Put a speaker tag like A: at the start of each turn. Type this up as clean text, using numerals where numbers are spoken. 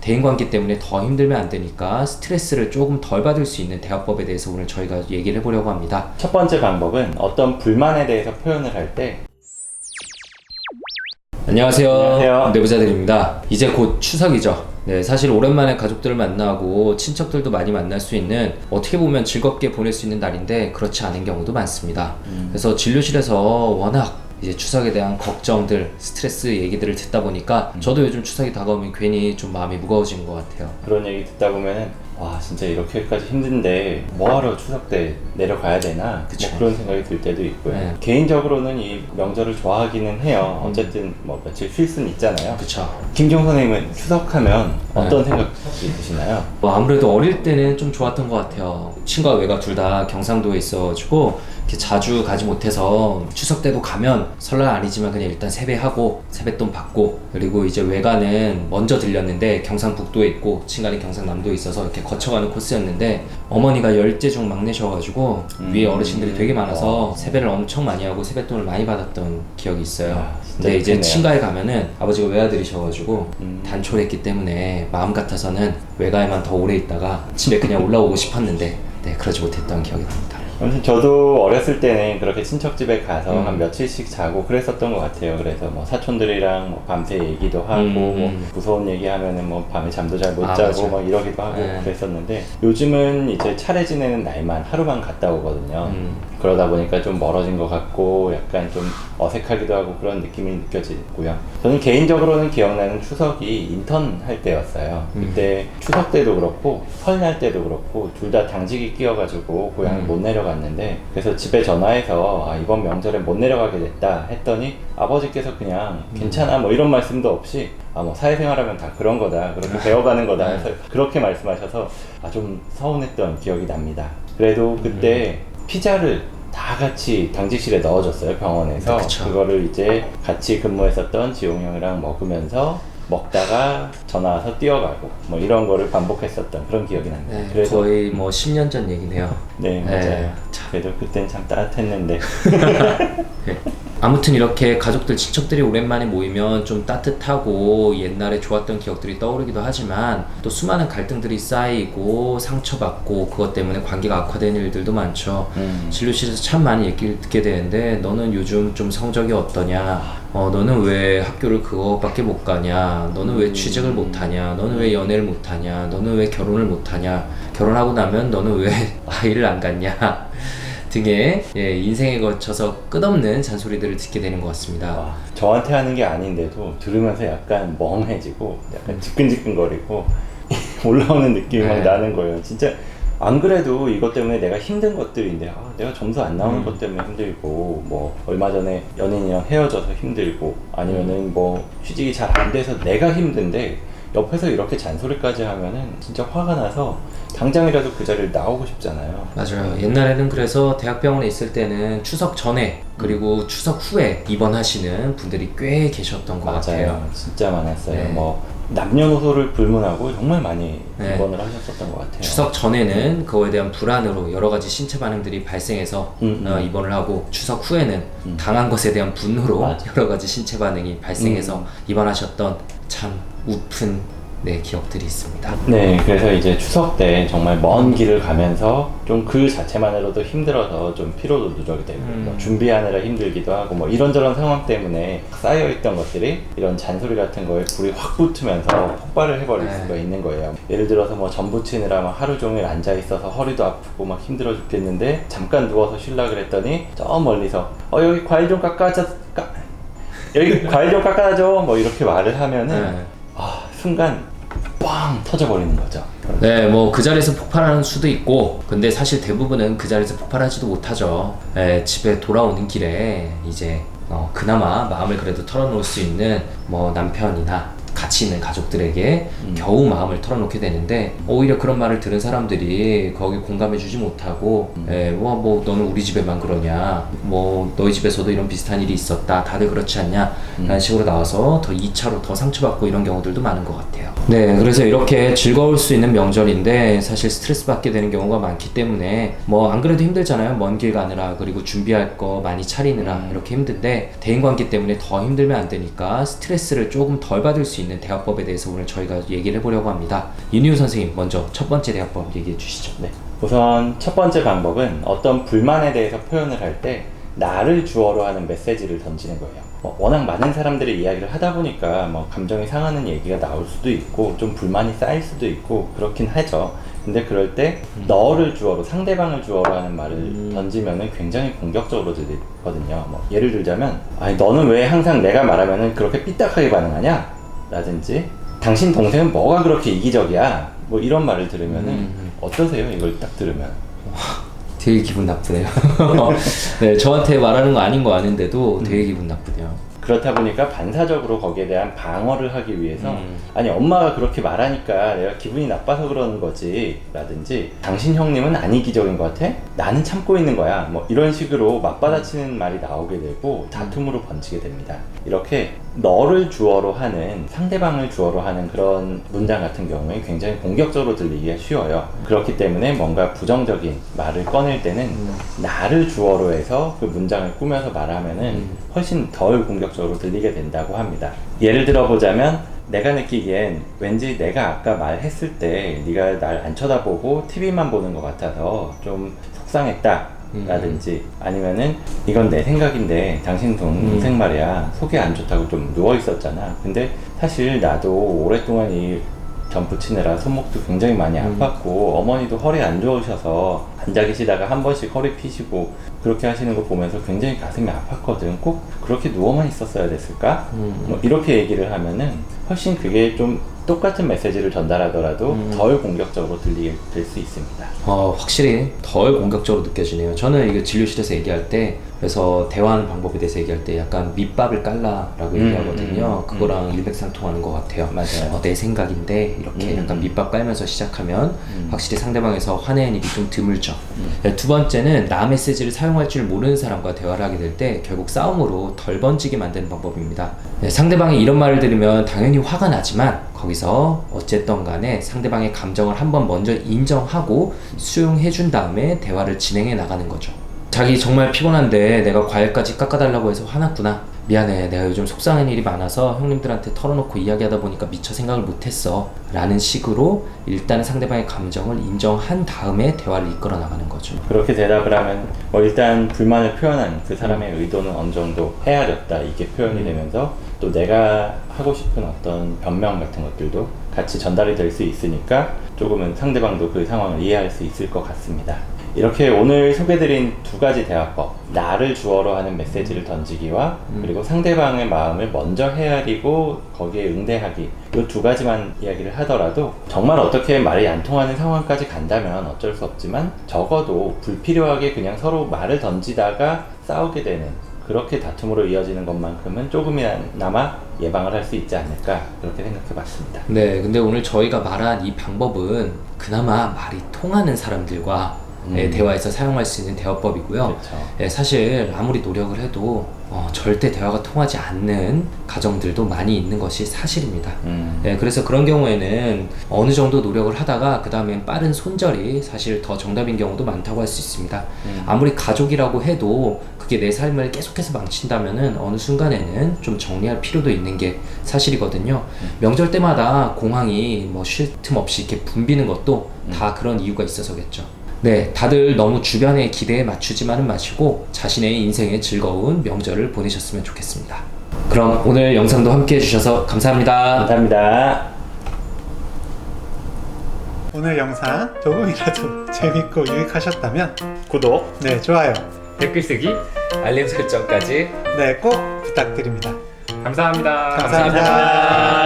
A: 대인관계 때문에 더 힘들면 안 되니까 스트레스를 조금 덜 받을 수 있는 대화법에 대해서 오늘 저희가 얘기를 해보려고 합니다.
B: 첫 번째 방법은 어떤 불만에 대해서 표현을 할 때
A: 안녕하세요.
B: 안녕하세요.
A: 내부자들입니다. 이제 곧 추석이죠. 네, 사실 오랜만에 가족들을 만나고 친척들도 많이 만날 수 있는, 어떻게 보면 즐겁게 보낼 수 있는 날인데 그렇지 않은 경우도 많습니다. 그래서 진료실에서 워낙 이제 추석에 대한 걱정들, 스트레스 얘기들을 듣다 보니까 저도 요즘 추석이 다가오면 괜히 좀 마음이 무거워지는 것 같아요.
B: 그런 얘기 듣다 보면은 와 진짜 이렇게까지 힘든데 뭐하러 추석 때 내려가야 되나
A: 그쵸.
B: 뭐 그런 생각이 들 때도 있고요.
A: 네.
B: 개인적으로는 이 명절을 좋아하기는 해요. 어쨌든 뭐 며칠 쉴 수는 있잖아요.
A: 그쵸.
B: 김경 선생님은 추석하면 어떤 생각이 드시나요?
A: 아무래도 어릴 때는 좀 좋았던 것 같아요. 친구와 외가 둘 다 경상도에 있어가지고 이렇게 자주 가지 못해서 추석 때도 가면 설날 아니지만 그냥 일단 세배하고 세뱃돈 받고, 그리고 이제 외가는 먼저 들렸는데 경상북도에 있고 친가는 경상남도에 있어서 이렇게 거쳐가는 코스였는데, 어머니가 열째 중 막내셔가지고 위에 어르신들이 되게 많아서 세배를 엄청 많이 하고 세뱃돈을 많이 받았던 기억이 있어요. 근데 이제
B: 좋겠네요.
A: 친가에 가면은 아버지가 외아들이셔가지고 단촐했기 때문에 마음 같아서는 외가에만 더 오래 있다가 집에 그냥 올라오고 싶었는데 네, 그러지 못했던 기억이 납니다.
B: 아무튼 저도 어렸을 때는 그렇게 친척 집에 가서 한 며칠씩 자고 그랬었던 것 같아요. 그래서 뭐 사촌들이랑 뭐 밤새 얘기도 하고 뭐 무서운 얘기하면은 뭐 밤에 잠도 잘 못 자고
A: 맞아.
B: 막 이러기도 하고
A: 네.
B: 그랬었는데, 요즘은 이제 차례 지내는 날만 하루만 갔다 오거든요. 그러다 보니까 좀 멀어진 것 같고 약간 좀 어색하기도 하고 그런 느낌이 느껴지고요. 저는 개인적으로는 기억나는 추석이 인턴 할 때였어요. 그때 추석 때도 그렇고 설날 때도 그렇고 둘 다 당직이 끼어가지고 고향을 못 내려갔는데, 그래서 집에 전화해서 아, 이번 명절에 못 내려가게 됐다 했더니 아버지께서 그냥 괜찮아 뭐 이런 말씀도 없이 아 뭐 사회생활하면 다 그런 거다, 그렇게 배워가는 거다 해서 그렇게 말씀하셔서 아 좀 서운했던 기억이 납니다. 그래도 그때 피자를 다 같이 당직실에 넣어줬어요, 병원에서.
A: 그쵸.
B: 그거를 이제 같이 근무했었던 지용 형이랑 먹으면서 먹다가 전화 와서 뛰어가고 뭐 이런 거를 반복했었던 그런 기억이 납니다.
A: 네,
B: 그래서
A: 거의 뭐 10년 전 얘기네요.
B: 네, 맞아요.
A: 네.
B: 그래도 그땐 참 따뜻했는데.
A: 네. 아무튼 이렇게 가족들, 친척들이 오랜만에 모이면 좀 따뜻하고 옛날에 좋았던 기억들이 떠오르기도 하지만, 또 수많은 갈등들이 쌓이고 상처받고 그것 때문에 관계가 악화되는 일들도 많죠. 진료실에서 참 많이 얘기를 듣게 되는데, 너는 요즘 좀 성적이 어떠냐, 너는 왜 학교를 그거밖에 못 가냐, 너는 왜 취직을 못 하냐, 너는 왜 연애를 못 하냐, 너는 왜 결혼을 못 하냐, 결혼하고 나면 너는 왜 아이를 안 갖냐 등의 인생에 거쳐서 끝없는 잔소리들을 듣게 되는 것 같습니다.
B: 와, 저한테 하는 게 아닌데도 들으면서 약간 멍해지고 약간 지끈지끈거리고 올라오는 느낌이 막
A: 네.
B: 나는 거예요. 진짜 안 그래도 이것 때문에 내가 힘든 것들인데 내가 점수 안 나오는 것 때문에 힘들고, 뭐 얼마 전에 연인이랑 헤어져서 힘들고, 아니면은 뭐 취직이 잘 안 돼서 내가 힘든데 옆에서 이렇게 잔소리까지 하면은 진짜 화가 나서 당장이라도 그 자리를 나오고 싶잖아요.
A: 맞아요. 옛날에는 그래서 대학병원에 있을 때는 추석 전에 그리고 추석 후에 입원하시는 분들이 꽤 계셨던 것 같아요.
B: 진짜 많았어요.
A: 네.
B: 뭐 남녀노소를 불문하고 정말 많이
A: 네.
B: 입원을 하셨었던 것 같아요.
A: 추석 전에는 그거에 대한 불안으로 여러 가지 신체 반응들이 발생해서 입원을 하고, 추석 후에는 당한 것에 대한 분노로
B: 맞아.
A: 여러 가지 신체 반응이 발생해서 입원하셨던 참 우픈 기억들이 있습니다.
B: 네, 그래서 이제 추석 때 정말 먼 길을 가면서 좀 그 자체만으로도 힘들어서 좀 피로도 누적이 되고 뭐 준비하느라 힘들기도 하고 뭐 이런저런 상황 때문에 쌓여있던 것들이 이런 잔소리 같은 거에 불이 확 붙으면서 폭발을 해버릴 수가 있는 거예요. 예를 들어서 뭐 전 부치느라 막 하루 종일 앉아있어서 허리도 아프고 막 힘들어 죽겠는데 잠깐 누워서 쉬려고 그랬더니 저 멀리서 여기 과일 좀 여기 과일 좀 깎아줘 뭐 이렇게 말을 하면은 순간 빵 터져버리는 거죠.
A: 네, 뭐 그 자리에서 폭발하는 수도 있고, 근데 사실 대부분은 그 자리에서 폭발하지도 못하죠. 집에 돌아오는 길에 이제 그나마 마음을 그래도 털어놓을 수 있는 뭐 남편이나 같이 있는 가족들에게 겨우 마음을 털어놓게 되는데, 오히려 그런 말을 들은 사람들이 거기 공감해주지 못하고 뭐 너는 우리 집에만 그러냐, 뭐 너희 집에서도 이런 비슷한 일이 있었다, 다들 그렇지 않냐 라는 식으로 나와서 더 2차로 더 상처받고 이런 경우들도 많은 것 같아요. 네, 그래서 이렇게 즐거울 수 있는 명절인데 사실 스트레스 받게 되는 경우가 많기 때문에, 뭐 안 그래도 힘들잖아요. 먼 길 가느라, 그리고 준비할 거 많이 차리느라 이렇게 힘든데, 대인관계 때문에 더 힘들면 안 되니까 스트레스를 조금 덜 받을 수 있는 있는 대화법에 대해서 오늘 저희가 얘기를 해보려고 합니다. 윤희우 선생님, 먼저 첫 번째 대화법 얘기해 주시죠.
B: 네. 우선 첫 번째 방법은 어떤 불만에 대해서 표현을 할 때 나를 주어로 하는 메시지를 던지는 거예요. 워낙 많은 사람들이 이야기를 하다 보니까 감정이 상하는 얘기가 나올 수도 있고 좀 불만이 쌓일 수도 있고 그렇긴 하죠. 근데 그럴 때 너를 주어로, 상대방을 주어로 하는 말을 던지면은 굉장히 공격적으로 들리거든요. 예를 들자면, 아니 너는 왜 항상 내가 말하면은 그렇게 삐딱하게 반응하냐? 라든지 당신 동생은 뭐가 그렇게 이기적이야? 이런 말을 들으면은 어떠세요? 이걸 딱 들으면
A: 되게 기분 나쁘네요. 네, 저한테 말하는 거 아닌 거 아는데도 되게 기분 나쁘네요.
B: 그렇다 보니까 반사적으로 거기에 대한 방어를 하기 위해서 아니 엄마가 그렇게 말하니까 내가 기분이 나빠서 그러는 거지 라든지 당신 형님은 안 이기적인 것 같아? 나는 참고 있는 거야 이런 식으로 맞받아치는 말이 나오게 되고 다툼으로 번지게 됩니다. 이렇게 너를 주어로 하는, 상대방을 주어로 하는 그런 문장 같은 경우에 굉장히 공격적으로 들리기가 쉬워요. 그렇기 때문에 뭔가 부정적인 말을 꺼낼 때는 나를 주어로 해서 그 문장을 꾸며서 말하면은 훨씬 덜 공격적으로 들리게 된다고 합니다. 예를 들어 보자면, 내가 느끼기엔 왠지 내가 아까 말했을 때 네가 날 안 쳐다보고 TV만 보는 것 같아서 좀 속상했다 라든지, 아니면은 이건 내 생각인데 당신 동생 말이야 속이 안 좋다고 좀 누워 있었잖아. 근데 사실 나도 오랫동안 이 점프 치느라 손목도 굉장히 많이 아팠고 어머니도 허리 안 좋으셔서 앉아 계시다가 한 번씩 허리 피시고 그렇게 하시는 거 보면서 굉장히 가슴이 아팠거든. 꼭 그렇게 누워만 있었어야 됐을까? 이렇게 얘기를 하면은 훨씬 그게 좀 똑같은 메시지를 전달하더라도 덜 공격적으로 들리게 될 수 있습니다.
A: 확실히 덜 공격적으로 느껴지네요. 저는 이거 진료실에서 얘기할 때, 그래서 대화하는 방법에 대해서 얘기할 때 약간 밑밥을 깔라라고 얘기하거든요. 그거랑 일맥상통하는 것 같아요.
B: 맞아요.
A: 내 생각인데 이렇게 약간 밑밥 깔면서 시작하면 확실히 상대방에서 화내는 일이 좀 드물죠. 네, 두 번째는 나 메시지를 사용할 줄 모르는 사람과 대화를 하게 될 때 결국 싸움으로 덜 번지게 만드는 방법입니다. 네, 상대방이 이런 말을 들으면 당연히 화가 나지만 거기서 어쨌든 간에 상대방의 감정을 한번 먼저 인정하고 수용해 준 다음에 대화를 진행해 나가는 거죠. 자기 정말 피곤한데 내가 과일까지 깎아달라고 해서 화났구나. 미안해, 내가 요즘 속상한 일이 많아서 형님들한테 털어놓고 이야기하다 보니까 미처 생각을 못했어 라는 식으로 일단 상대방의 감정을 인정한 다음에 대화를 이끌어 나가는 거죠.
B: 그렇게 대답을 하면 일단 불만을 표현한 그 사람의 의도는 어느 정도 헤아렸다 이게 표현이 되면서 또 내가 하고 싶은 어떤 변명 같은 것들도 같이 전달이 될 수 있으니까 조금은 상대방도 그 상황을 이해할 수 있을 것 같습니다. 이렇게 오늘 소개드린 두 가지 대화법, 나를 주어로 하는 메시지를 던지기와 그리고 상대방의 마음을 먼저 헤아리고 거기에 응대하기, 이 두 가지만 이야기를 하더라도 정말 어떻게 말이 안 통하는 상황까지 간다면 어쩔 수 없지만 적어도 불필요하게 그냥 서로 말을 던지다가 싸우게 되는, 그렇게 다툼으로 이어지는 것만큼은 조금이나마 예방을 할 수 있지 않을까, 그렇게 생각해 봤습니다.
A: 네, 근데 오늘 저희가 말한 이 방법은 그나마 말이 통하는 사람들과 대화에서 사용할 수 있는 대화법이고요.
B: 그렇죠.
A: 사실 아무리 노력을 해도 절대 대화가 통하지 않는 가정들도 많이 있는 것이 사실입니다. 그래서 그런 경우에는 어느 정도 노력을 하다가 그 다음엔 빠른 손절이 사실 더 정답인 경우도 많다고 할 수 있습니다. 아무리 가족이라고 해도 그게 내 삶을 계속해서 망친다면은 어느 순간에는 좀 정리할 필요도 있는 게 사실이거든요. 명절 때마다 공황이 쉴 틈 없이 이렇게 붐비는 것도 다 그런 이유가 있어서겠죠. 네, 다들 너무 주변의 기대에 맞추지만은 마시고 자신의 인생의 즐거운 명절을 보내셨으면 좋겠습니다. 그럼 오늘 영상도 함께 해주셔서 감사합니다.
B: 감사합니다.
C: 오늘 영상 조금이라도 재밌고 유익하셨다면
B: 구독,
C: 네, 좋아요,
A: 댓글 쓰기, 알림 설정까지
C: 네, 꼭 부탁드립니다.
A: 감사합니다.
C: 감사합니다.